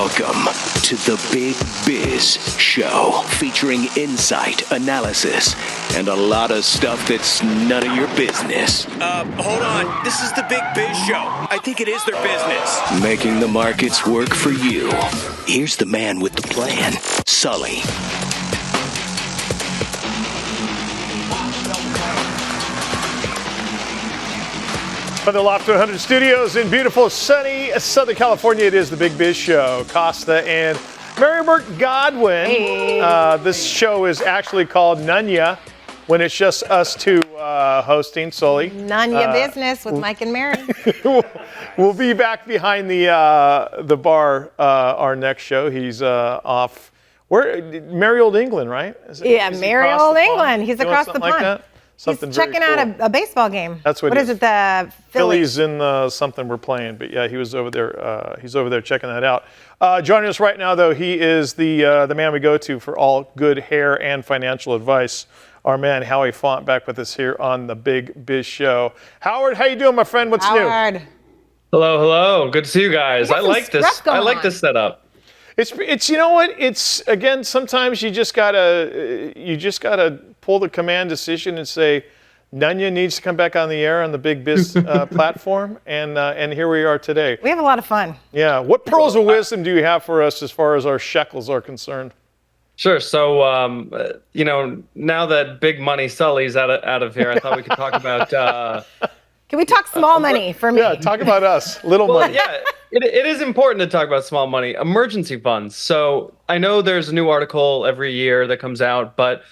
Welcome to the Big Biz Show, featuring insight, analysis, and a lot of stuff that's none of your business. Hold on. This is the Big Biz Show. I think it is their business. Making the markets work for you. Here's the man with the plan, Sully. From the Loft 100 Studios in beautiful, sunny Southern California, it is the Big Biz Show. Costa and Mary Burt Godwin. Hey. This show is actually called Nunya when it's just us two hosting, Sully. Nunya business with Mike and Mary. We'll be back behind the bar our next show. He's off. Where? Merry Old England, right? Yeah, Merry Old England. He's across the pond. Like that? Something He's very checking cool. out a baseball game. That's what What is it? The Phillies in something we're playing, but yeah, he was over there. He's over there checking that out. Joining us right now, though, he is the man we go to for all good hair and financial advice. Our man Howie Font back with us here on the Big Biz Show. Howard, how you doing, my friend? What's new? Howard. Hello. Good to see you guys. I like this. I like this setup. It's you know what? It's again. Sometimes you just gotta pull the command decision and say, Nunya needs to come back on the air on the Big Biz platform, and here we are today. We have a lot of fun. Yeah. What pearls of wisdom do you have for us as far as our shekels are concerned? Sure. So, now that big money Sully's out of here, I thought we could talk about. Can we talk small money for me? Yeah, talk about us. Little money. Yeah, it is important to talk about small money. Emergency funds. So I know there's a new article every year that comes out, but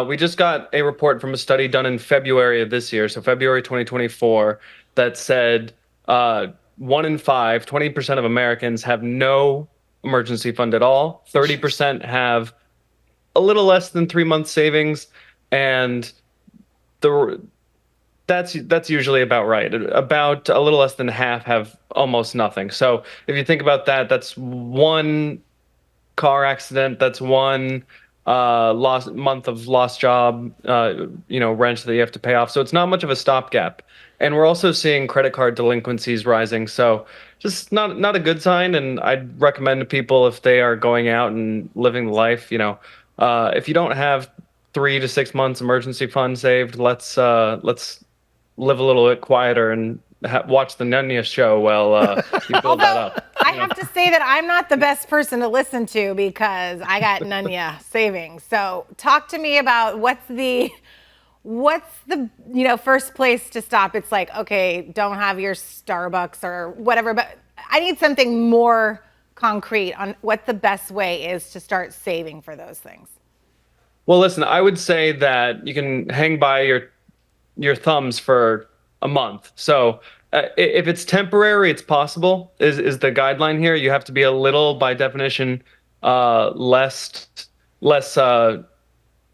we just got a report from a study done in February of this year, so February 2024, that said 1 in 5, 20% of Americans have no emergency fund at all. 30% have a little less than 3 months savings, and that's usually about right. About a little less than half have almost nothing. So if you think about that, that's one car accident, that's one month of lost job, rent that you have to pay off. So it's not much of a stopgap. And we're also seeing credit card delinquencies rising. So just not a good sign. And I'd recommend to people, if they are going out and living the life, if you don't have 3 to 6 months emergency fund saved, let's live a little bit quieter and watch the Nunya show while you build that up. I have to say that I'm not the best person to listen to because I got Nunya savings. So talk to me about what's the first place to stop. It's like, okay, don't have your Starbucks or whatever, but I need something more concrete on what the best way is to start saving for those things. Well, listen, I would say that you can hang by your thumbs for a month. So if it's temporary, it's possible, is the guideline here. You have to be a little, by definition, less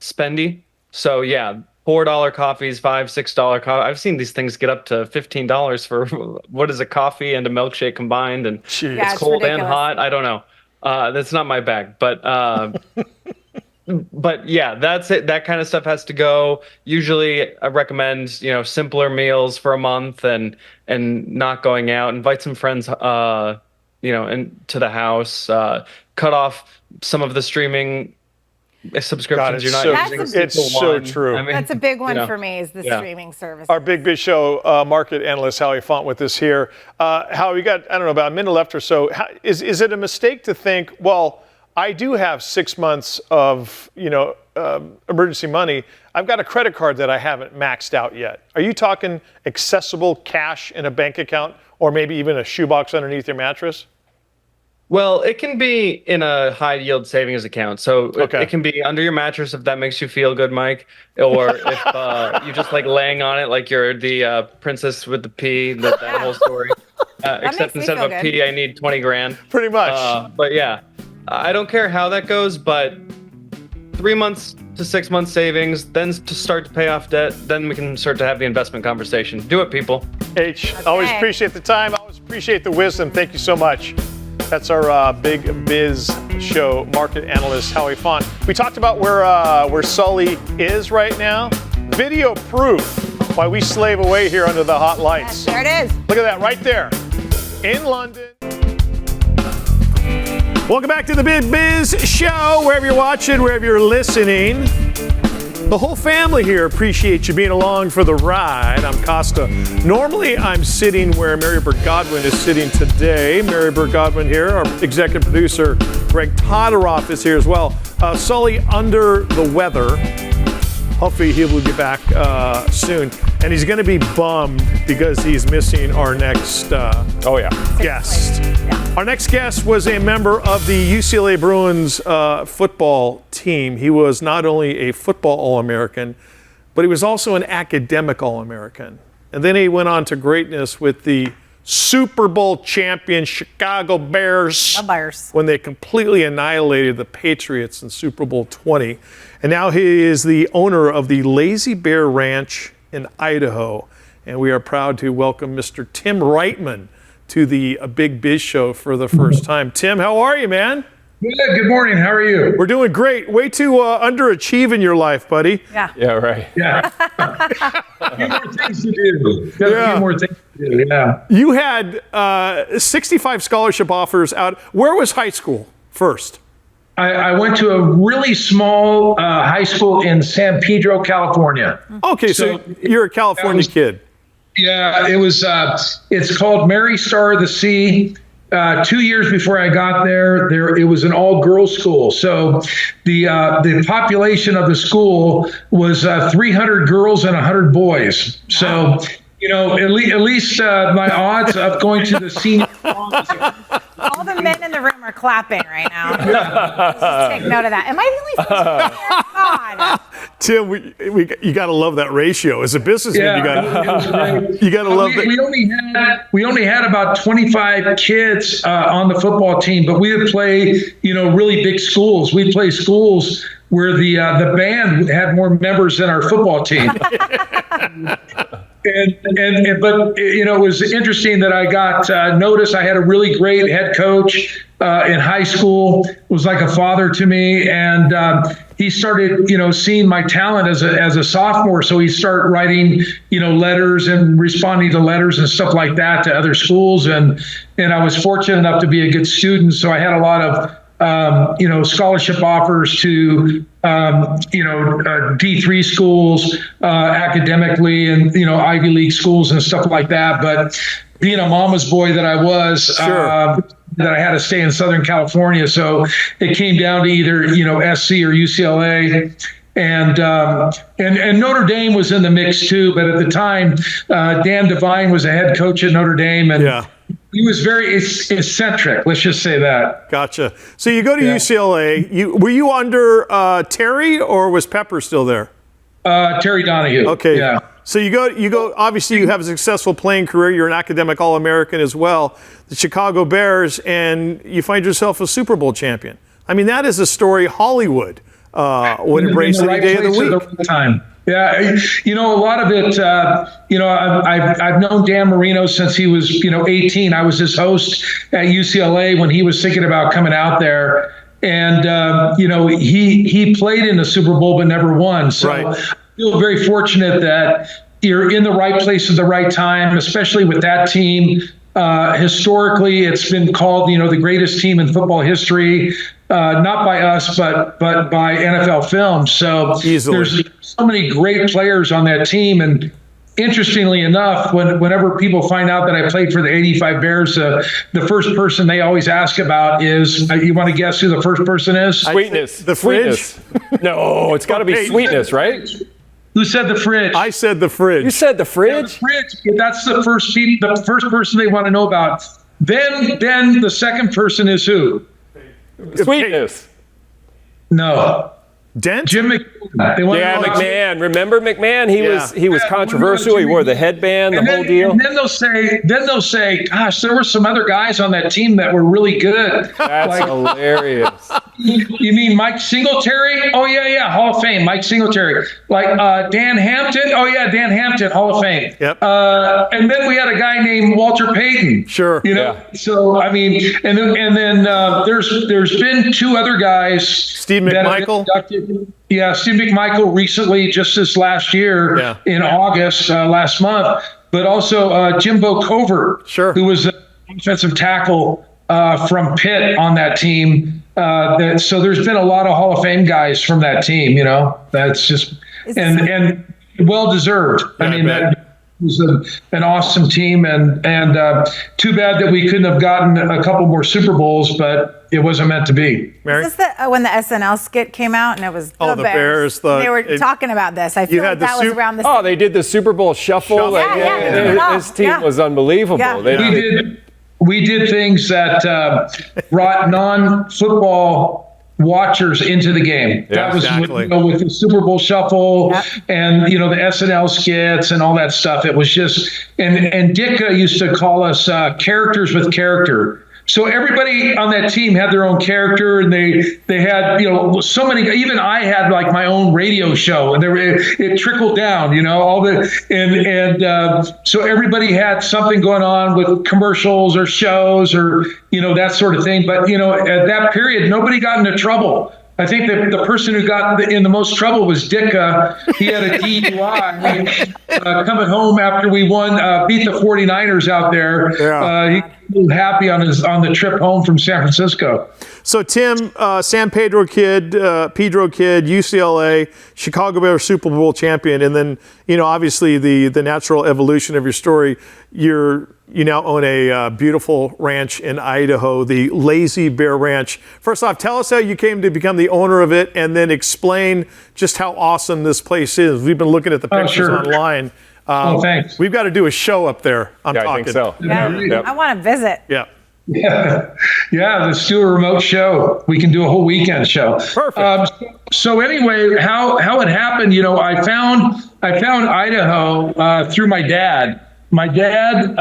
spendy. So yeah, $4 coffees, $5-6 coffee. I've seen these things get up to $15 for what is a coffee and a milkshake combined, and it's cold ridiculous. and hot. I don't know. That's not my bag, but but yeah, that's it. That kind of stuff has to go. Usually I recommend, simpler meals for a month and not going out. Invite some friends, into the house. Cut off some of the streaming subscriptions you're not using. It's so true. I mean, that's a big one for me, is the streaming service. Our Big Biz Show market analyst Howie Font with us here. Howie, we got, I don't know, about a minute left or so. Is it a mistake to think, well, I do have 6 months of, emergency money. I've got a credit card that I haven't maxed out yet. Are you talking accessible cash in a bank account, or maybe even a shoebox underneath your mattress? Well, it can be in a high yield savings account. So it can be under your mattress if that makes you feel good, Mike. Or if you just like laying on it like you're the princess with the pea, that whole story. Except instead of a pea, I need 20 grand. Pretty much. But yeah. I don't care how that goes, but 3 months to 6 months savings, then to start to pay off debt, then we can start to have the investment conversation. Do it, people. Always appreciate the time. Always appreciate the wisdom. Thank you so much. That's our Big Biz Show market analyst, Howie Font. We talked about where Sully is right now. Video proof why we slave away here under the hot lights. There it is. Look at that right there in London. Welcome back to the Big Biz Show. Wherever you're watching, wherever you're listening, the whole family here appreciates you being along for the ride. I'm Costa. Normally, I'm sitting where Mary Godwin is sitting today. Mary Godwin here. Our executive producer, Greg Todoroff, is here as well. Sully under the weather. Hopefully he will be back soon. And he's going to be bummed because he's missing our next guest. Yeah. Our next guest was a member of the UCLA Bruins football team. He was not only a football All-American, but he was also an academic All-American. And then he went on to greatness with the Super Bowl champion Chicago Bears. The Bears. When they completely annihilated the Patriots in Super Bowl 20. And now he is the owner of the Lazy Bear Ranch in Idaho. And we are proud to welcome Mr. Tim Wrightman to the Big Biz Show for the first time. Tim, how are you, man? Good morning. How are you? We're doing great. Way to underachieve in your life, buddy. Yeah. Yeah, right. Yeah. A few more things to do. A few more things to do, yeah. You had 65 scholarship offers out. Where was high school first? I went to a really small high school in San Pedro, California. Okay, so you're a California kid. Yeah, it was. It's called Mary Star of the Sea. 2 years before I got there, it was an all-girls school. So the population of the school was 300 girls and 100 boys. So, at least my odds of going to the senior. All the men in the room are clapping right now. Just take note of that. Am I the only God. Tim, you got to love that ratio. As a businessman, you got to love that. We only had about 25 kids on the football team, but we would play, really big schools. We'd play schools where the band had more members than our football team. But it was interesting that I got noticed. I had a really great head coach in high school. Was like a father to me, and he started seeing my talent as a sophomore. So he started writing letters and responding to letters and stuff like that to other schools, and I was fortunate enough to be a good student. So I had a lot of scholarship offers to, D3 schools academically and, Ivy League schools and stuff like that. But being a mama's boy that I was, that I had to stay in Southern California. So it came down to either, SC or UCLA. And Notre Dame was in the mix too. But at the time, Dan Devine was a head coach at Notre Dame. And he was very eccentric. Let's just say that. Gotcha. So you go to UCLA. Were you under Terry, or was Pepper still there? Terry Donahue. Okay. Yeah. So you go. Obviously, you have a successful playing career. You're an academic All-American as well. The Chicago Bears, and you find yourself a Super Bowl champion. I mean, that is a story Hollywood would embrace any day of the week. At the right time. Yeah, a lot of it, I've known Dan Marino since he was, 18. I was his host at UCLA when he was thinking about coming out there. And, he played in the Super Bowl but never won. So I feel very fortunate that you're in the right place at the right time, especially with that team. Historically, it's been called, the greatest team in football history. Not by us, but by NFL Films. So there's so many great players on that team. And interestingly enough, whenever people find out that I played for the '85 Bears, the first person they always ask about is, you want to guess who the first person is? Sweetness. The fridge? No, it's got to be Sweetness, right? Who said the fridge? I said the fridge. You said the fridge? The fridge. That's the first person they want to know about. Then the second person is who? Sweetness. No. Dent? Jim McMahon. McMahon. Remember McMahon? He was controversial. He wore the headband, the whole deal. And then they'll say, gosh, there were some other guys on that team that were really good. That's hilarious. You mean Mike Singletary? Oh yeah, Hall of Fame. Mike Singletary. Like Dan Hampton? Oh yeah, Dan Hampton, Hall of Fame. Yep. And then we had a guy named Walter Payton. Sure. So I mean, and then there's been two other guys. Steve McMichael. Steve McMichael recently, just this last year in August, last month, but also Jimbo Covert, who was an offensive tackle from Pitt on that team. So there's been a lot of Hall of Fame guys from that team. That's just and well deserved. Yeah, I mean, that was an awesome team, and too bad that we couldn't have gotten a couple more Super Bowls, but it wasn't meant to be. Mary? Is this when the SNL skit came out and it was the Bears? They were talking about this. I feel like that was around the they did the Super Bowl shuffle. His team was unbelievable. Yeah. We did things that brought non-football watchers into the game. Yeah, that was exactly. with the Super Bowl shuffle and the SNL skits and all that stuff. It was just and Ditka used to call us characters with character. So everybody on that team had their own character, and they had so many. Even I had like my own radio show, and it trickled down, all the so everybody had something going on with commercials or shows or that sort of thing. But at that period, nobody got into trouble. I think that the person who got in the most trouble was Ditka. He had a DUI coming home after we beat the 49ers out there. Yeah. He was happy on the trip home from San Francisco. So Tim, San Pedro kid, UCLA, Chicago Bears Super Bowl champion, and then obviously the natural evolution of your story. You now own a beautiful ranch in Idaho, the Lazy Bear Ranch. First off, tell us how you came to become the owner of it, and then explain just how awesome this place is. We've been looking at the pictures online. Thanks. We've got to do a show up there. I'm talking. I think so. Yeah, I want to visit. Yeah. Yeah, let's do a remote show. We can do a whole weekend show. Perfect. So anyway, how it happened, I found Idaho through my dad. My dad,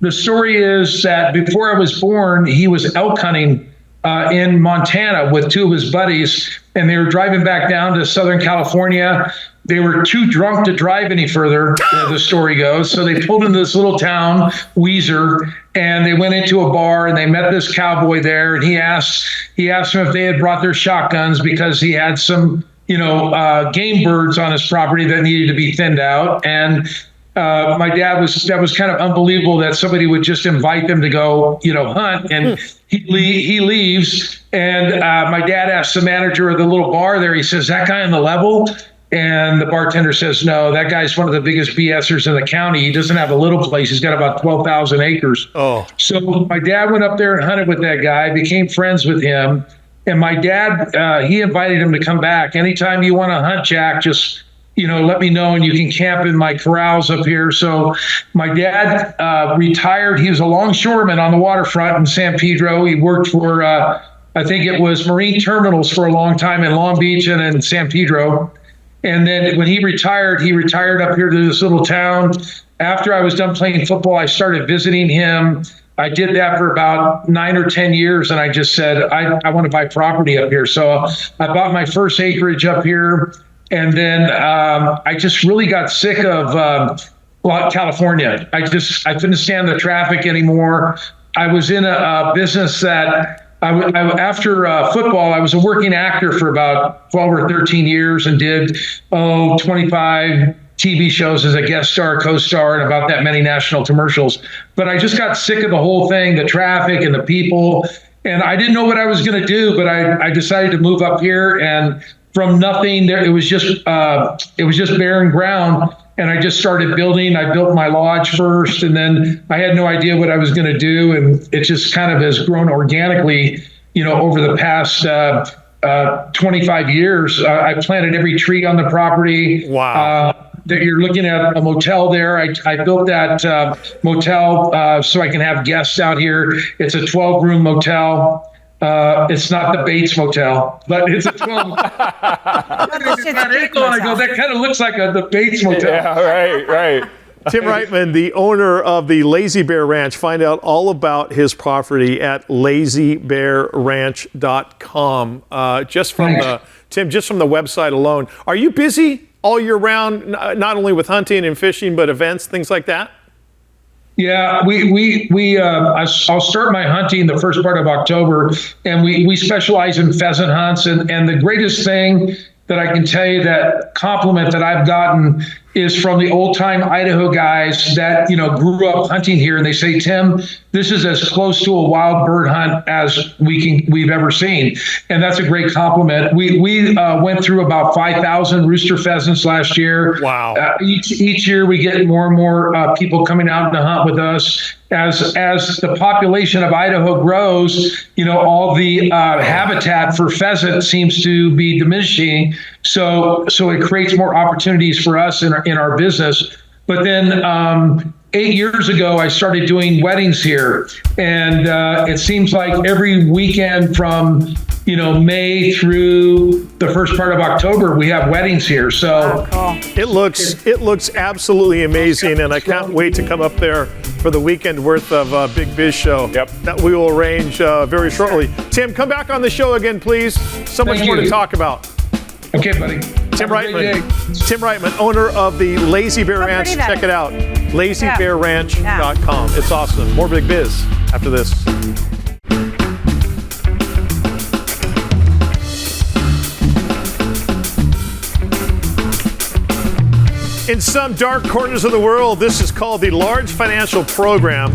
the story is that before I was born, he was elk hunting in Montana with two of his buddies, and they were driving back down to Southern California. They were too drunk to drive any further, the story goes. So they pulled into this little town, Weiser, and they went into a bar and they met this cowboy there. And he asked them if they had brought their shotguns because he had some, game birds on his property that needed to be thinned out. And my dad that was kind of unbelievable that somebody would just invite them to go, hunt. And he leaves. And my dad asked the manager of the little bar there, he says, "That guy on the level?" And the bartender says, "No, that guy's one of the biggest BSers in the county. He doesn't have a little place. He's got about 12,000 acres. Oh. So my dad went up there and hunted with that guy, became friends with him. And my dad, he invited him to come back. Anytime you want to hunt, Jack, just, let me know and you can camp in my corrals up here. So my dad retired. He was a longshoreman on the waterfront in San Pedro. He worked for, I think it was Marine Terminals for a long time in Long Beach and in San Pedro. And then when he retired up here to this little town. After I was done playing football, I started visiting him. I did that for about 9 or 10 years. And I just said, I want to buy property up here. So I bought my first acreage up here. And then I just really got sick of California. I couldn't stand the traffic anymore. I was in a business that after football, I was a working actor for about 12 or 13 years and did 25 TV shows as a guest star, co-star, and about that many national commercials. But I just got sick of the whole thing, the traffic and the people, and I didn't know what I was going to do. But I decided to move up here, and from nothing, it was just barren ground. And I just started building. I built my lodge first, and then I had no idea what I was going to do. And it just kind of has grown organically, over the past 25 years. I planted every tree on the property. Wow. That you're looking at a motel there. I built that motel so I can have guests out here. It's a 12-room motel. It's not the Bates Motel, but it's a 12. I go, that kind of looks like the Bates Motel. Yeah, right. Tim Wrightman, the owner of the Lazy Bear Ranch. Find out all about his property at lazybearranch.com. Just from the website alone. Are you busy all year round, not only with hunting and fishing, but events, things like that? Yeah, I'll start my hunting the first part of October, and we specialize in pheasant hunts. And the greatest thing that I can tell you, that compliment that I've gotten is from the old time Idaho guys that, grew up hunting here. And they say, Tim, this is as close to a wild bird hunt as we've ever seen. And that's a great compliment. We went through about 5,000 rooster pheasants last year. Wow. Each year we get more and more people coming out to hunt with us. As the population of Idaho grows, all the habitat for pheasant seems to be diminishing. So it creates more opportunities for us in our business. But then 8 years ago, I started doing weddings here, and it seems like every weekend from May through the first part of October, we have weddings here. So it looks absolutely amazing, and I can't wait to come up there for the weekend worth of Big Biz Show. Yep. That we will arrange very shortly. Tim, come back on the show again, please. So much more to talk about. Okay, buddy. Tim Wrightman, owner of the Lazy Bear Ranch. Check it out. LazyBearRanch.com. It's awesome. More Big Biz after this. In some dark corners of the world, this is called the Large Financial Program.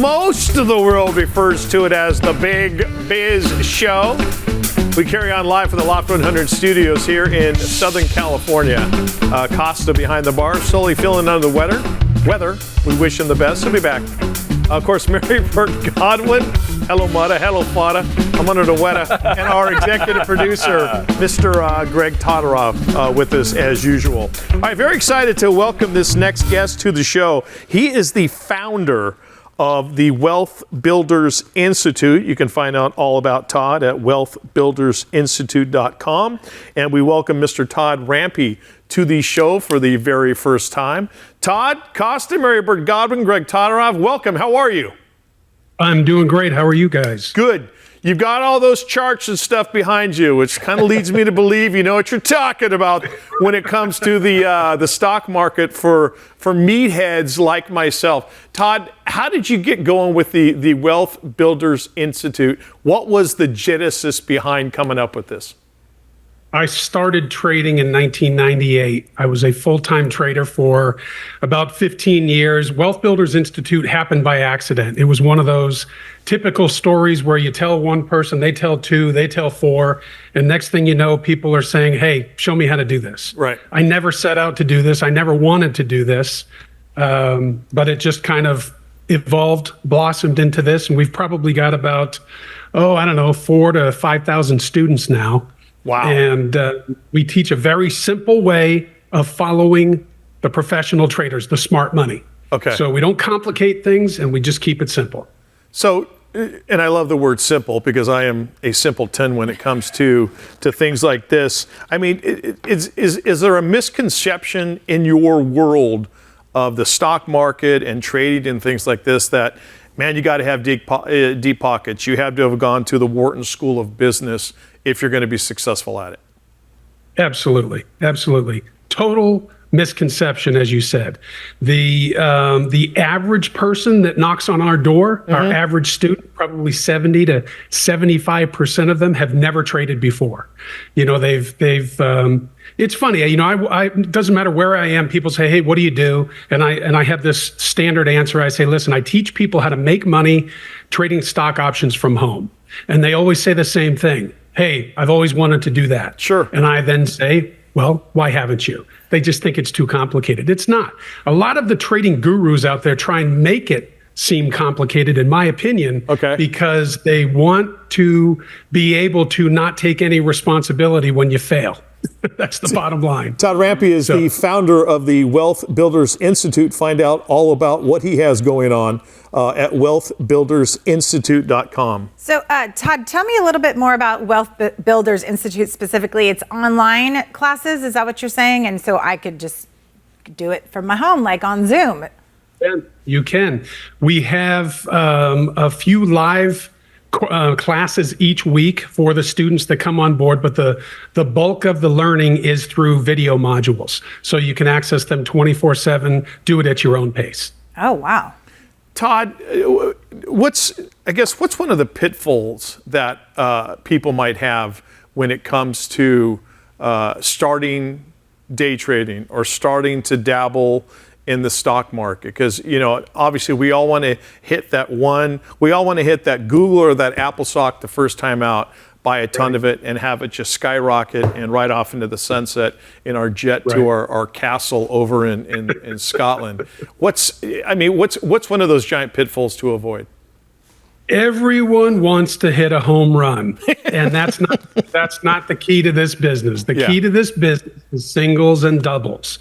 Most of the world refers to it as the Big Biz Show. We carry on live from the Loft 100 studios here in Southern California. Costa behind the bar, slowly feeling under the weather. We wish him the best. He'll be back. Of course, Mary Burt Godwin. Hello, Mudda. Hello, Fada. I'm under the weather. And our executive producer, Mr. Greg Todorov, with us as usual. All right, very excited to welcome this next guest to the show. He is the founder of the Wealth Builders Institute. You can find out all about Todd at wealthbuildersinstitute.com. And we welcome Mr. Todd Rampe to the show for the very first time. Todd, Costa, Mary Burt Godwin, Greg Todorov, welcome. How are you? I'm doing great. How are you guys? Good. You've got all those charts and stuff behind you, which kind of leads me to believe you know what you're talking about when it comes to the stock market for meatheads like myself. Todd, how did you get going with the Wealth Builders Institute? What was the genesis behind coming up with this? I started trading in 1998. I was a full-time trader for about 15 years. Wealth Builders Institute happened by accident. It was one of those typical stories where you tell one person, they tell two, they tell four, and next thing you know, people are saying, hey, show me how to do this. Right. I never set out to do this. I never wanted to do this, but it just kind of evolved, blossomed into this, and we've probably got about, 4,000 to 5,000 students now. Wow. And we teach a very simple way of following the professional traders, the smart money. Okay. So we don't complicate things and we just keep it simple. So, and I love the word simple because I am a simpleton when it comes to things like this. I mean, is there a misconception in your world of the stock market and trading and things like this that, man, you got to have deep pockets. You have to have gone to the Wharton School of Business if you're going to be successful at it? Absolutely. Absolutely. Total misconception, as you said. The average person that knocks on our door, our average student, probably 70 to 75% of them have never traded before. They've it's funny, it doesn't matter where I am, people say, hey, what do you do? And I have this standard answer. I say, listen, I teach people how to make money trading stock options from home. And they always say the same thing. Hey, I've always wanted to do that. Sure. And I then say, well, why haven't you? They just think it's too complicated. It's not. A lot of the trading gurus out there try and make it seem complicated, in my opinion, because they want to be able to not take any responsibility when you fail. That's the bottom line. Todd Rampe is the founder of the Wealth Builders Institute. Find out all about what he has going on at wealthbuildersinstitute.com. So, Todd, tell me a little bit more about Wealth Builders Institute specifically. It's online classes, is that what you're saying? And so I could just do it from my home, like on Zoom. You can. We have a few live classes each week for the students that come on board, but the bulk of the learning is through video modules. So you can access them 24/7, do it at your own pace. Oh, wow. Todd, what's one of the pitfalls that people might have when it comes to starting day trading or starting to dabble in the stock market? Because, obviously we all want to hit that Google or that Apple stock the first time out, buy a ton of it and have it just skyrocket and right off into the sunset in our jet to our castle over in Scotland. What's one of those giant pitfalls to avoid? Everyone wants to hit a home run, and that's not the key to this business. The key to this business is singles and doubles.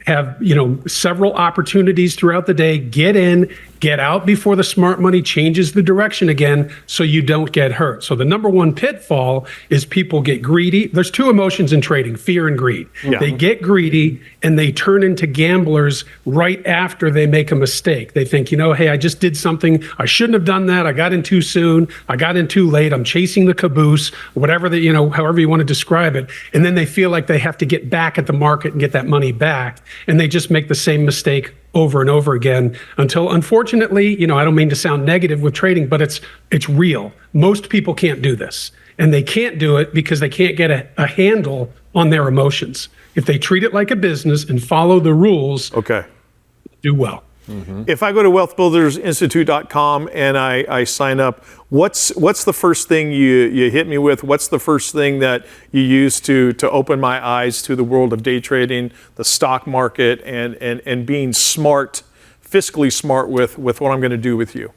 Have several opportunities throughout the day. Get in, get out before the smart money changes the direction again, so you don't get hurt. So the number one pitfall is people get greedy. There's two emotions in trading: fear and greed. Yeah. They get greedy and they turn into gamblers right after they make a mistake. They think, hey, I just did something. I shouldn't have done that. I got in too soon. I got in too late. I'm chasing the caboose, whatever however you want to describe it. And then they feel like they have to get back at the market and get that money back. And they just make the same mistake over and over again until, unfortunately, I don't mean to sound negative with trading, but it's real. Most people can't do this. And they can't do it because they can't get a handle on their emotions. If they treat it like a business and follow the rules, do well. Mm-hmm. If I go to wealthbuildersinstitute.com and I sign up, what's the first thing you hit me with? What's the first thing that you use to open my eyes to the world of day trading, the stock market, and being smart, fiscally smart with what I'm going to do with you?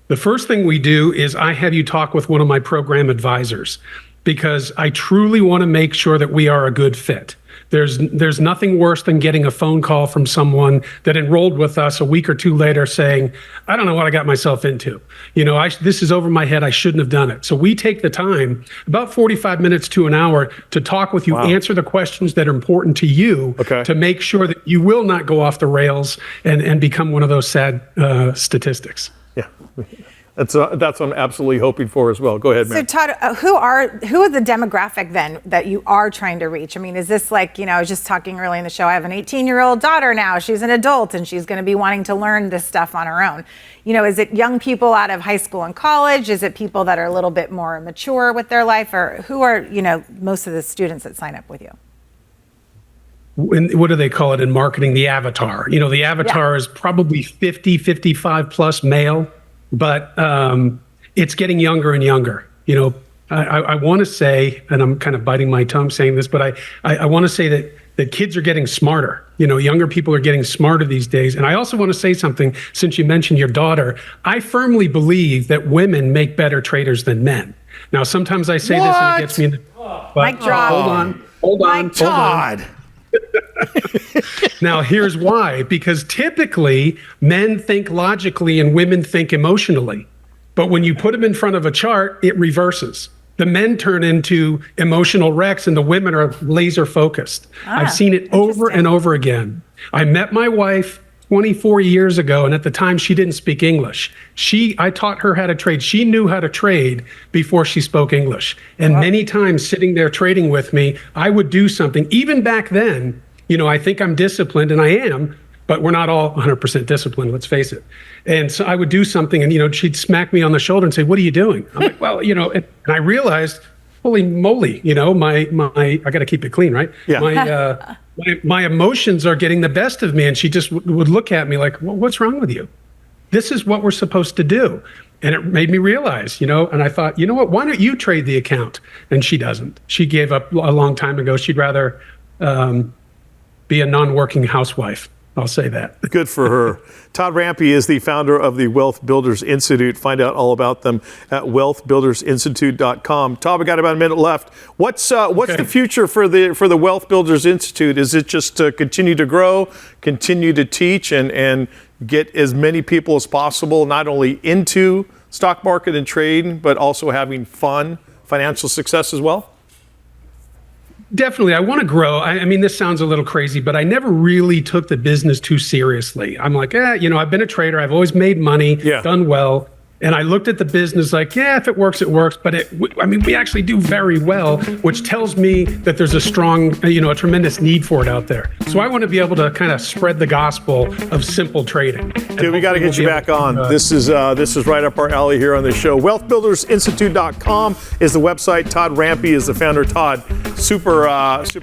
The first thing we do is I have you talk with one of my program advisors, because I truly want to make sure that we are a good fit. There's nothing worse than getting a phone call from someone that enrolled with us a week or two later saying, I don't know what I got myself into. This is over my head. I shouldn't have done it. So we take the time, about 45 minutes to an hour, to talk with you, answer the questions that are important to you, to make sure that you will not go off the rails and become one of those sad statistics. Yeah. That's what I'm absolutely hoping for as well. Go ahead, man. So Todd, who are the demographic then that you are trying to reach? I mean, is this like, I was just talking early in the show, I have an 18-year-old daughter now. She's an adult and she's going to be wanting to learn this stuff on her own. Is it young people out of high school and college? Is it people that are a little bit more mature with their life? Or who are, most of the students that sign up with you? What do they call it in marketing? The avatar. The avatar is probably 50, 55 plus male. But it's getting younger and younger. I want to say, and I'm kind of biting my tongue saying this, but I want to say that kids are getting smarter. Younger people are getting smarter these days. And I also want to say something, since you mentioned your daughter. I firmly believe that women make better traders than men. Now, sometimes I say this and it gets me in the... Mic drop. Hold on. Todd. Now, here's why. Because typically, men think logically and women think emotionally. But when you put them in front of a chart, it reverses. The men turn into emotional wrecks and the women are laser focused. I've seen it over and over again. I met my wife 24 years ago, and at the time she didn't speak English. I taught her how to trade. She knew how to trade before she spoke English. And many times sitting there trading with me, I would do something. Even back then, I think I'm disciplined, and I am, but we're not all 100% disciplined, let's face it. And so I would do something and, she'd smack me on the shoulder and say, what are you doing? I'm like, well, and I realized, holy moly, I got to keep it clean, right? Yeah. My emotions are getting the best of me. And she just would look at me like, well, what's wrong with you? This is what we're supposed to do. And it made me realize, and I thought, what, why don't you trade the account? And she doesn't. She gave up a long time ago. She'd rather be a non-working housewife. I'll say that. Good for her. Todd Rampe is the founder of the Wealth Builders Institute. Find out all about them at wealthbuildersinstitute.com. Todd, we got about a minute left. What's the future for the Wealth Builders Institute? Is it just to continue to grow, continue to teach, and get as many people as possible, not only into stock market and trading, but also having fun, financial success as well? Definitely. I want to grow. I mean, this sounds a little crazy, but I never really took the business too seriously. I'm like, I've been a trader. I've always made money, done well. And I looked at the business like, yeah, if it works, it works. But we actually do very well, which tells me that there's a strong, a tremendous need for it out there. So I want to be able to kind of spread the gospel of simple trading. Dude, we got to get you back on. This is right up our alley here on the show. WealthBuildersInstitute.com is the website. Todd Rampe is the founder. Todd, super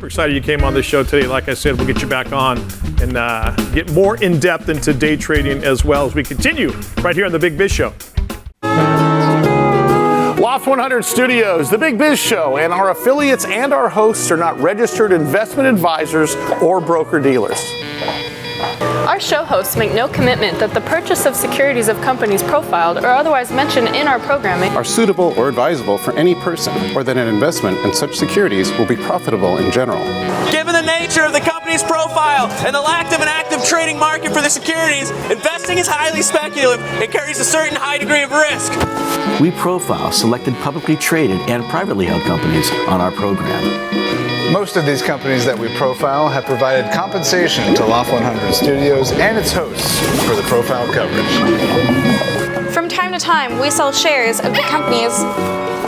excited you came on the show today. Like I said, we'll get you back on and get more in depth into day trading as well as we continue right here on the Big Biz Show. Loft 100 Studios, the Big Biz Show, and our affiliates and our hosts are not registered investment advisors or broker-dealers. Our show hosts make no commitment that the purchase of securities of companies profiled or otherwise mentioned in our programming are suitable or advisable for any person, or that an investment in such securities will be profitable in general. Given the nature of the company's profile and the lack of an active trading market for the securities, investing is highly speculative and carries a certain high degree of risk. We profile selected publicly traded and privately held companies on our program. Most of these companies that we profile have provided compensation to Loft 100 Studios and its hosts for the profile coverage. From time to time, we sell shares of the companies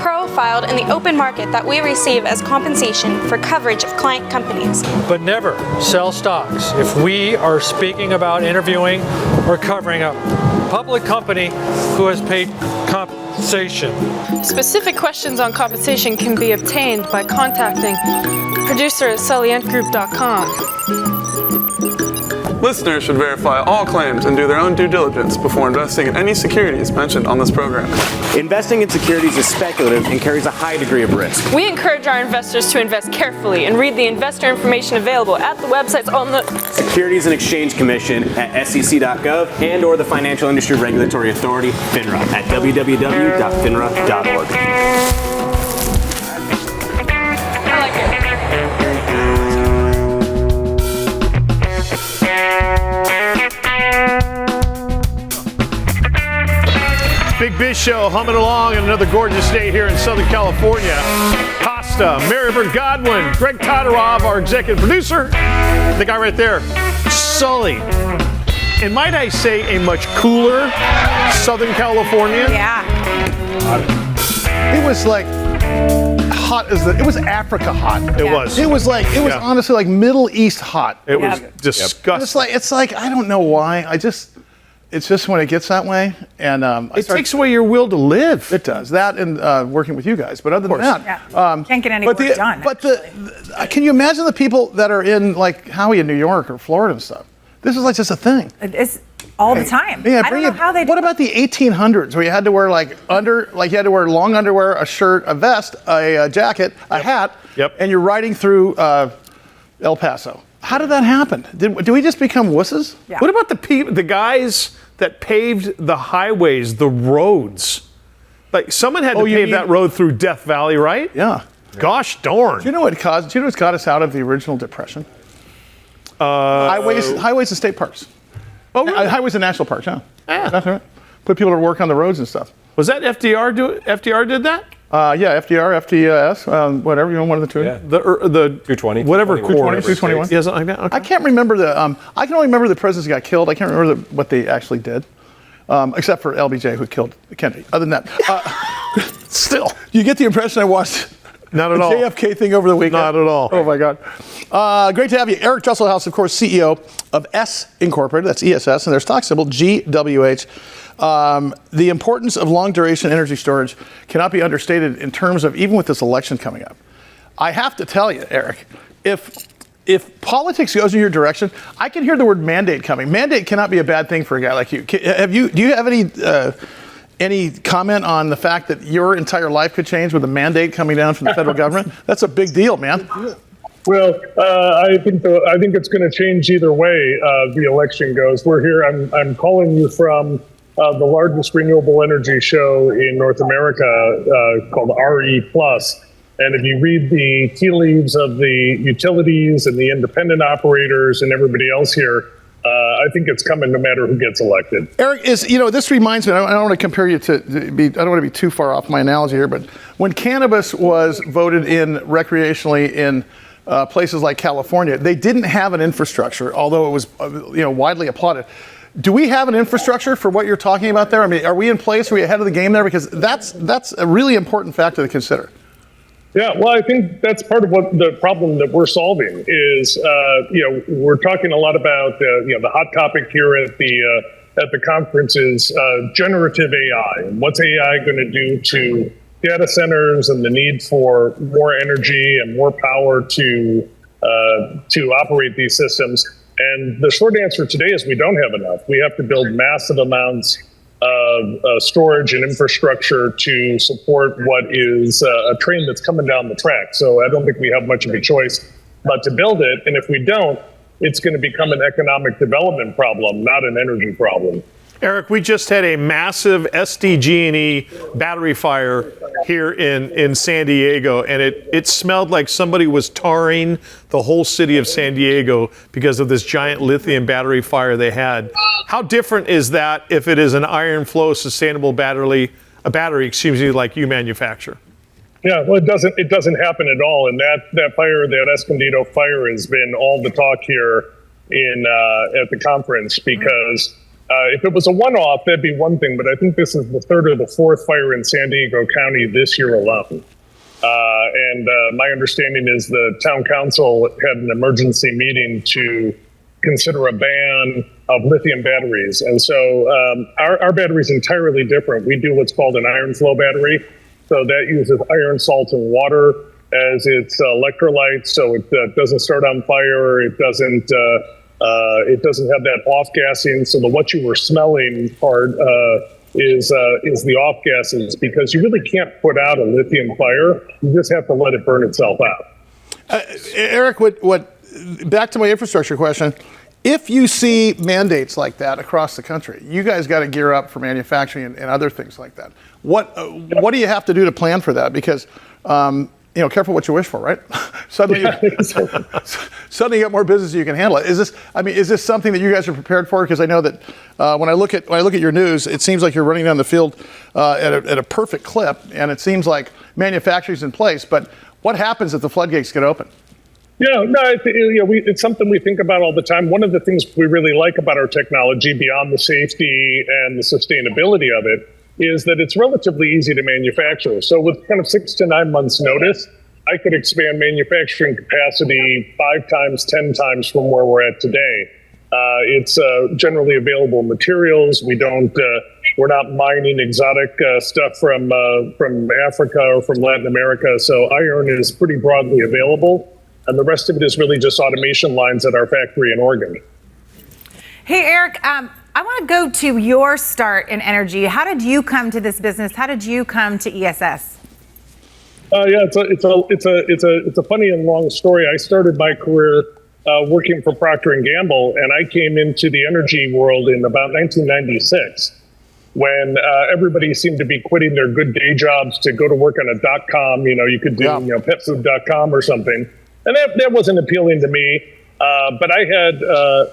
profiled in the open market that we receive as compensation for coverage of client companies. But never sell stocks if we are speaking about interviewing or covering a public company who has paid compensation. Specific questions on compensation can be obtained by contacting producer at SalientGroup.com. Listeners should verify all claims and do their own due diligence before investing in any securities mentioned on this program. Investing in securities is speculative and carries a high degree of risk. We encourage our investors to invest carefully and read the investor information available at the websites on the Securities and Exchange Commission at sec.gov and or the Financial Industry Regulatory Authority, FINRA, at www.finra.org. I like it. Big Biz Show humming along in another gorgeous day here in Southern California. Costa, Marybird Godwin, Greg Todorov, our executive producer, the guy right there, Sully. And might I say a much cooler Southern California? Yeah. It was like hot as it was Africa hot. It was. It was honestly like Middle East hot. It was disgusting. It's like I don't know why. It's just when it gets that way, and it takes away your will to live. It does that, and working with you guys. But other than that, can't get any work done. But can you imagine the people that are in like Howie in New York or Florida and stuff? This is like just a thing. It's all the time. Yeah, I don't know how they do What about the 1800s where you had to wear you had to wear long underwear, a shirt, a vest, a jacket, a hat, and you're riding through El Paso? How did that happen? Do we just become wusses? Yeah. What about the guys that paved the highways, the roads? Like someone had to pave that road through Death Valley, right? Yeah. Gosh darn. Do you know what got us out of the original Depression? Highways and state parks. Oh, really? Highways and national parks. Yeah. That's right. Put people to work on the roads and stuff. Was that FDR? FDR did that? Yeah, FDR, FTS, whatever, one of the two. Yeah. The 220. Whatever 220, 221. Yeah, something like that. Okay. I can't remember I can only remember the presidents who got killed. I can't remember what they actually did, except for LBJ who killed Kennedy. Other than that, still, you get the impression I watched not at all JFK thing over the weekend. Not at all. Oh my God. Great to have you, Eric Dresselhuys, of course, CEO of S Incorporated. That's ESS, and their stock symbol GWH. The importance of long-duration energy storage cannot be understated in terms of even with this election coming up. I have to tell you, Eric, if politics goes in your direction, I can hear the word mandate coming. Mandate cannot be a bad thing for a guy like you. Do you have any comment on the fact that your entire life could change with a mandate coming down from the federal government? That's a big deal, man. Well, I think it's going to change either way the election goes. We're here. I'm calling you from the largest renewable energy show in North America called RE+. And if you read the tea leaves of the utilities and the independent operators and everybody else here, I think it's coming no matter who gets elected. Eric, this reminds me, I don't want to compare you I don't want to be too far off my analogy here, but when cannabis was voted in recreationally in places like California, they didn't have an infrastructure, although it was widely applauded. Do we have an infrastructure for what you're talking about there? I mean, are we in place? Are we ahead of the game there? Because that's a really important factor to consider. Yeah, well, I think that's part of what the problem that we're solving is. We're talking a lot about the hot topic here at the conference is generative AI. And what's AI going to do to data centers and the need for more energy and more power to operate these systems? And the short answer today is we don't have enough. We have to build massive amounts of storage and infrastructure to support what is a train that's coming down the track. So I don't think we have much of a choice but to build it. And if we don't, it's going to become an economic development problem, not an energy problem. Eric, we just had a massive SDG&E battery fire here in San Diego, and it smelled like somebody was tarring the whole city of San Diego because of this giant lithium battery fire they had. How different is that if it is an iron flow sustainable battery, like you manufacture? Yeah, well, it doesn't happen at all, and that fire, that Escondido fire, has been all the talk here at the conference because. If it was a one-off, that'd be one thing, but I think this is the third or the fourth fire in San Diego County this year alone. And my understanding is the town council had an emergency meeting to consider a ban of lithium batteries. And so our battery is entirely different. We do what's called an iron flow battery. So that uses iron, salt, and water as its electrolytes. So it doesn't start on fire. It doesn't have that off-gassing. So the what you were smelling part is the off-gases, because you really can't put out a lithium fire. You just have to let it burn itself out. Eric, back to my infrastructure question. If you see mandates like that across the country, you guys got to gear up for manufacturing and other things like that. What do you have to do to plan for that? Because careful what you wish for, right? Suddenly you got more business you can handle. Is this something that you guys are prepared for? Because I know that when I look at your news, it seems like you're running down the field at a perfect clip, and it seems like manufacturing's in place. But what happens if the floodgates get open? Yeah, no, it's something we think about all the time. One of the things we really like about our technology, beyond the safety and the sustainability of it, is that it's relatively easy to manufacture. So with kind of 6 to 9 months notice, I could expand manufacturing capacity 5 times, 10 times from where we're at today. It's generally available materials. We're not mining exotic stuff from Africa or from Latin America. So iron is pretty broadly available. And the rest of it is really just automation lines at our factory in Oregon. Hey, Eric, I want to go to your start in energy. How did you come to this business? How did you come to ESS? It's a funny and long story. I started my career working for Procter & Gamble, and I came into the energy world in about 1996, when everybody seemed to be quitting their good day jobs to go to work on a .com. You could do petfood.com or something, and that wasn't appealing to me. But I had a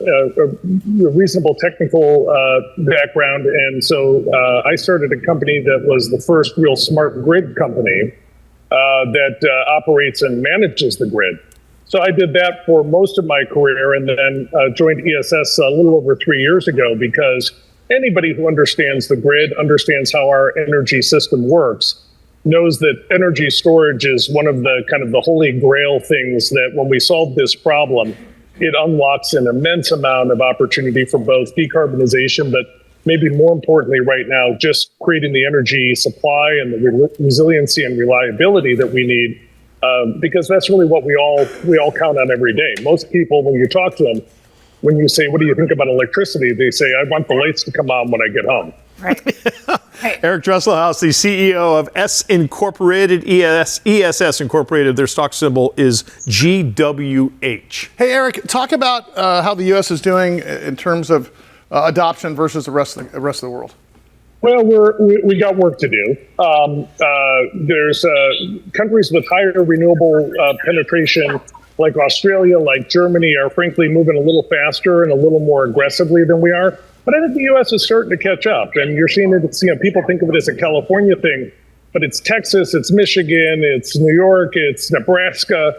reasonable technical background, and so I started a company that was the first real smart grid company that operates and manages the grid. So I did that for most of my career, and then joined ESS a little over 3 years ago, because anybody who understands the grid, understands how our energy system works, knows that energy storage is one of the kind of the holy grail things that when we solve this problem, it unlocks an immense amount of opportunity for both decarbonization, but maybe more importantly right now, just creating the energy supply and the resiliency and reliability that we need, because that's really what we all count on every day. Most people, when you talk to them, when you say, what do you think about electricity? They say, I want the lights to come on when I get home. Right. Eric Dresselhuys, the CEO of ESS Incorporated. Their stock symbol is GWH. Hey, Eric, talk about how the U.S. is doing in terms of adoption versus the rest of the world. Well, we got work to do. There's countries with higher renewable penetration, like Australia, like Germany, are frankly moving a little faster and a little more aggressively than we are. But I think the U.S. is starting to catch up, and you're seeing it. People think of it as a California thing, but it's Texas, it's Michigan, it's New York, it's Nebraska.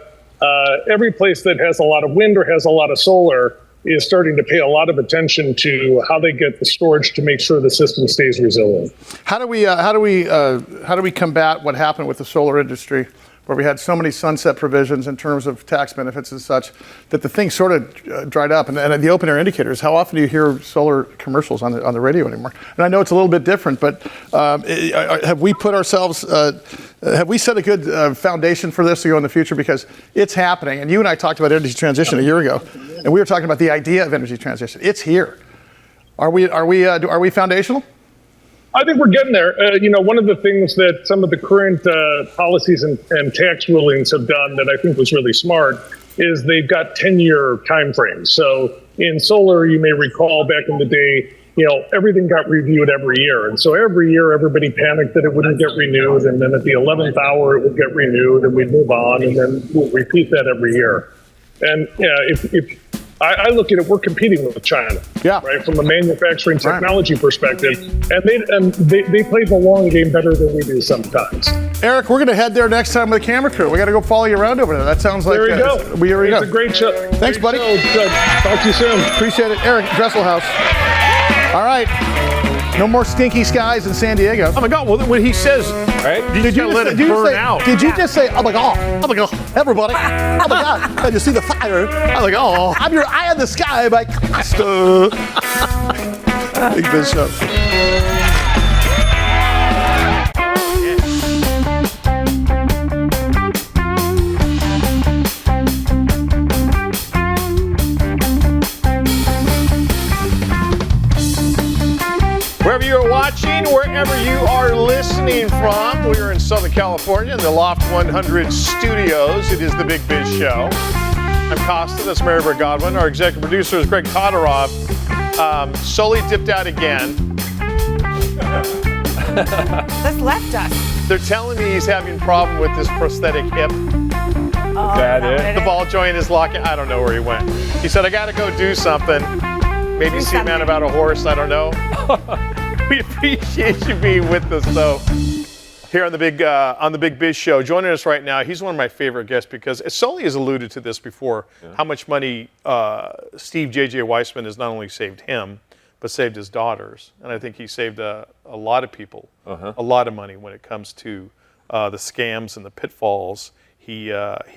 Every place that has a lot of wind or has a lot of solar is starting to pay a lot of attention to how they get the storage to make sure the system stays resilient. How do we combat what happened with the solar industry, where we had so many sunset provisions in terms of tax benefits and such, that the thing sort of dried up? And the open air indicators, how often do you hear solar commercials on the radio anymore? And I know it's a little bit different, but have we put ourselves, have we set a good foundation for this to go in the future? Because it's happening. And you and I talked about energy transition a year ago, and we were talking about the idea of energy transition. It's here. Are we foundational? I think we're getting there. One of the things that some of the current policies and tax rulings have done that I think was really smart is they've got 10-year timeframes. So in solar, you may recall back in the day, everything got reviewed every year. And so every year, everybody panicked that it wouldn't get renewed. And then at the 11th hour, it would get renewed and we'd move on. And then we'll repeat that every year. And if I look at it, we're competing with China, right, from a manufacturing technology perspective, and they play the long game better than we do sometimes. Eric, we're going to head there next time with the camera crew. We got to go follow you around over there. That sounds like there you go. It's a great show. Thanks, buddy. Talk to you soon. Appreciate it, Eric Dresselhuys. All right. No more stinky skies in San Diego. Oh my God! Well, when he says, right, did you let it burn out? Did you just say, "Oh my God, oh my God, everybody, oh my God"? Did you see the fire? I'm like, "Oh, I'm your eye in the sky by Costa." Big Biz Show. Wherever you're watching, wherever you are listening from, we're in Southern California in the Loft 100 studios. It is the Big Biz Show. I'm Costa, that's Mary Bert Godwin. Our executive producer is Greg Todorov. Sully dipped out again. Just left us. They're telling me he's having a problem with this prosthetic hip. Oh, that it? The ball joint is locking. I don't know where he went. He said, I got to go do something. Maybe see a man about a horse. I don't know. We appreciate you being with us, though, here on the Big Biz Show. Joining us right now, he's one of my favorite guests because Sully has alluded to this before, how much money Steve JJ Weisman has not only saved him, but saved his daughters. And I think he saved a lot of people a lot of money when it comes to the scams and the pitfalls. He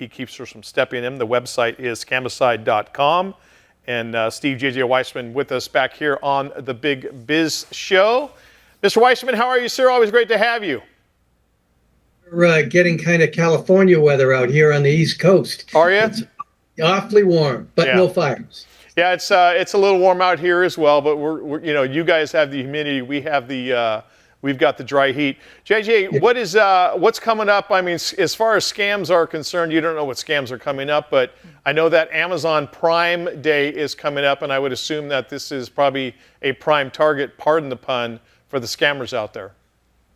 keeps her from stepping in. The website is scamicide.com. And Steve JJ Weisman with us back here on the Big Biz Show. Mr. Weisman, how are you, sir? Always great to have you. We're getting kind of California weather out here on the East Coast. Are you? It's awfully warm, but no fires. Yeah, it's a little warm out here as well. But we're you guys have the humidity. We have we've got the dry heat. JJ, what's coming up? I mean, as far as scams are concerned, you don't know what scams are coming up, but I know that Amazon Prime Day is coming up, and I would assume that this is probably a prime target, pardon the pun, for the scammers out there.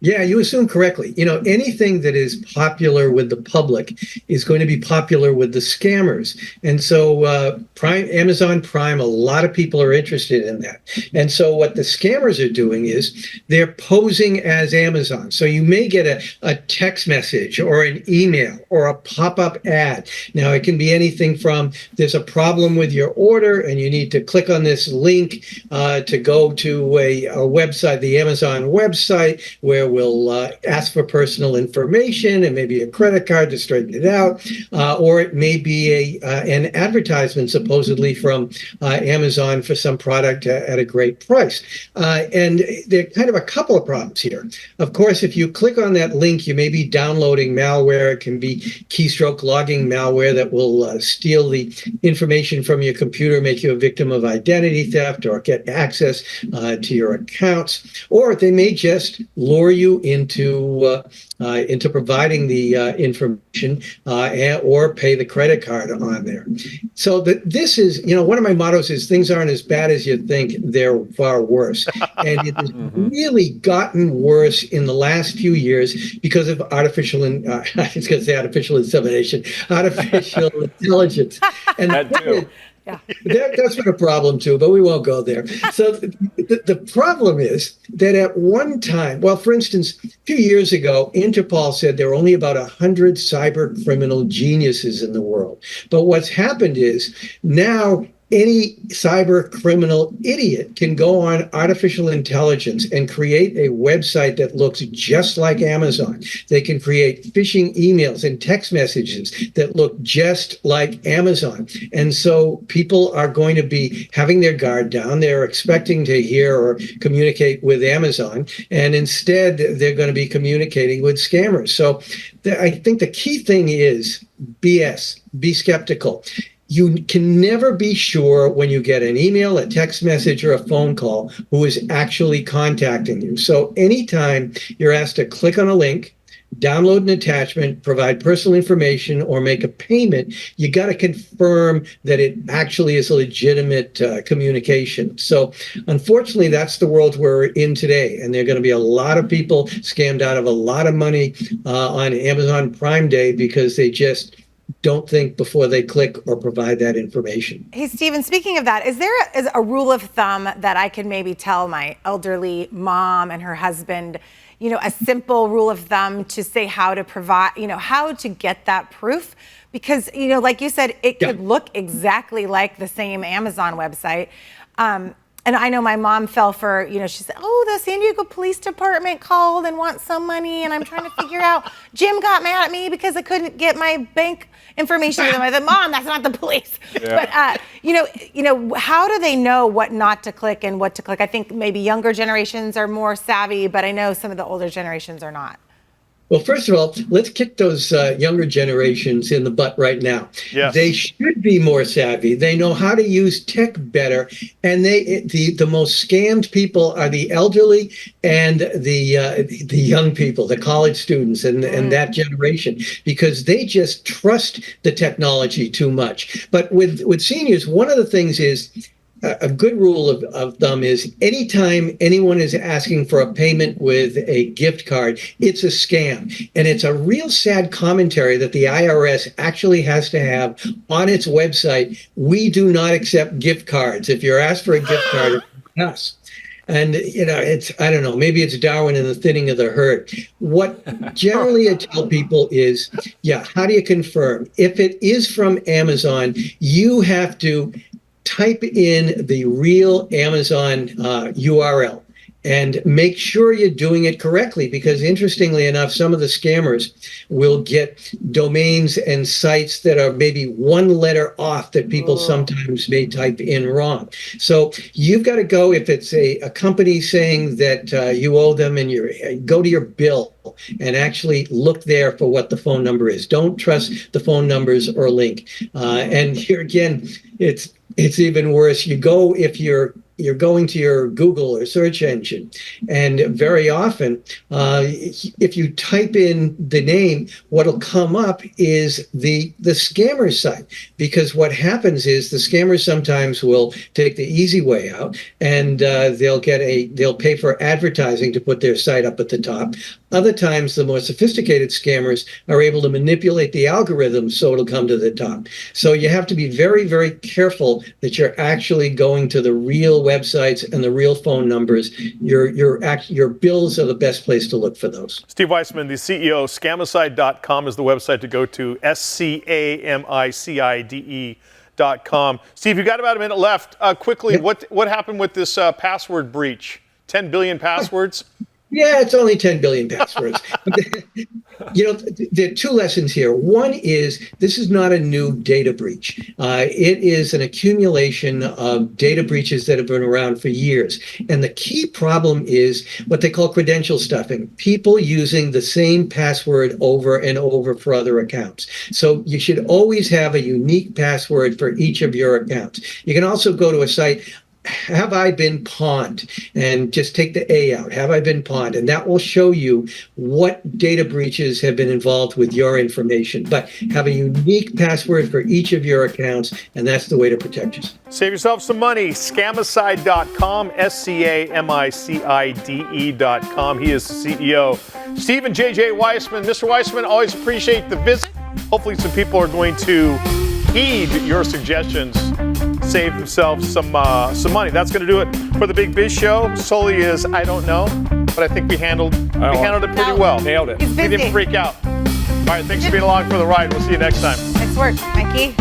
Yeah, you assume correctly. Anything that is popular with the public is going to be popular with the scammers. And so Amazon Prime, a lot of people are interested in that. And so what the scammers are doing is they're posing as Amazon. So you may get a text message or an email or a pop-up ad. Now, it can be anything from there's a problem with your order and you need to click on this link to go to a website, the Amazon website, where we'll ask for personal information and maybe a credit card to straighten it out, or it may be an advertisement supposedly from Amazon for some product at a great price. And there are kind of a couple of problems here. Of course, if you click on that link, you may be downloading malware. It can be keystroke logging malware that will steal the information from your computer, make you a victim of identity theft, or get access to your accounts. Or they may just lure you into providing the information or pay the credit card on there. So this is, one of my mottos is things aren't as bad as you think, they're far worse. And it has really gotten worse in the last few years because of artificial insemination, artificial intelligence. And that too. Yeah. That's been a problem too, but we won't go there. So the problem is that at one time, well, for instance, a few years ago, Interpol said there were only about 100 cyber criminal geniuses in the world. But what's happened is now any cyber criminal idiot can go on artificial intelligence and create a website that looks just like Amazon. They can create phishing emails and text messages that look just like Amazon. And so people are going to be having their guard down. They're expecting to hear or communicate with Amazon, and instead they're going to be communicating with scammers. So I think the key thing is BS, be skeptical. You can never be sure when you get an email, a text message, or a phone call who is actually contacting you. So anytime you're asked to click on a link, download an attachment, provide personal information, or make a payment, you got to confirm that it actually is a legitimate communication. So unfortunately, that's the world we're in today. And there are going to be a lot of people scammed out of a lot of money on Amazon Prime Day because they just don't think before they click or provide that information. Hey, Stephen, speaking of that, is there a rule of thumb that I can maybe tell my elderly mom and her husband, a simple rule of thumb to say how to provide, how to get that proof? Because, like you said, it could look exactly like the same Amazon website. And I know my mom fell for, she said, the San Diego Police Department called and wants some money, and I'm trying to figure out, Jim got mad at me because I couldn't get my bank information to them. I said, Mom, that's not the police. Yeah. But, how do they know what not to click and what to click? I think maybe younger generations are more savvy, but I know some of the older generations are not. Well, first of all, let's kick those younger generations in the butt right now. Yes. They should be more savvy. They know how to use tech better. And the most scammed people are the elderly and the young people, the college students and that generation, because they just trust the technology too much. But with seniors, one of the things is, a good rule of thumb is anytime anyone is asking for a payment with a gift card, it's a scam. And it's a real sad commentary that the IRS actually has to have on its website. We do not accept gift cards. If you're asked for a gift card, it's us. And, it's, I don't know, maybe it's Darwin and the thinning of the herd. What generally I tell people is, how do you confirm? If it is from Amazon, you have to type in the real Amazon URL and make sure you're doing it correctly, because interestingly enough, some of the scammers will get domains and sites that are maybe one letter off that people sometimes may type in wrong. So you've got to go, if it's a company saying that you owe them, and go to your bill and actually look there for what the phone number is. Don't trust the phone numbers or link. And here again, it's even worse. You go, if you're going to your Google or search engine, and very often, if you type in the name, what'll come up is the scammer site. Because what happens is the scammers sometimes will take the easy way out, and they'll pay for advertising to put their site up at the top. Other times, the more sophisticated scammers are able to manipulate the algorithm so it'll come to the top. So you have to be very, very careful that you're actually going to the real websites and the real phone numbers. Your bills are the best place to look for those. Steve Weisman, the CEO, scamicide.com is the website to go to, scamicide.com. Steve, you got about a minute left. Quickly, what happened with this password breach? 10 billion passwords? Yeah, it's only 10 billion passwords. There are two lessons here. One is, this is not a new data breach. It is an accumulation of data breaches that have been around for years. And the key problem is what they call credential stuffing, people using the same password over and over for other accounts. So you should always have a unique password for each of your accounts. You can also go to a site, have I been pawned? And just take the A out. Have I been pawned? And that will show you what data breaches have been involved with your information. But have a unique password for each of your accounts, and that's the way to protect yourself. Save yourself some money. Scamicide.com, scamicide.com. He is the CEO. Steve and JJ Weisman. Mr. Weisman, always appreciate the visit. Hopefully some people are going to heed your suggestions, save themselves some money. That's going to do it for the Big Biz Show. Sully is, I don't know, but I think we handled it pretty well. Nailed it. We didn't freak out. All right, thanks for being along for the ride. We'll see you next time. Nice work, Mikey.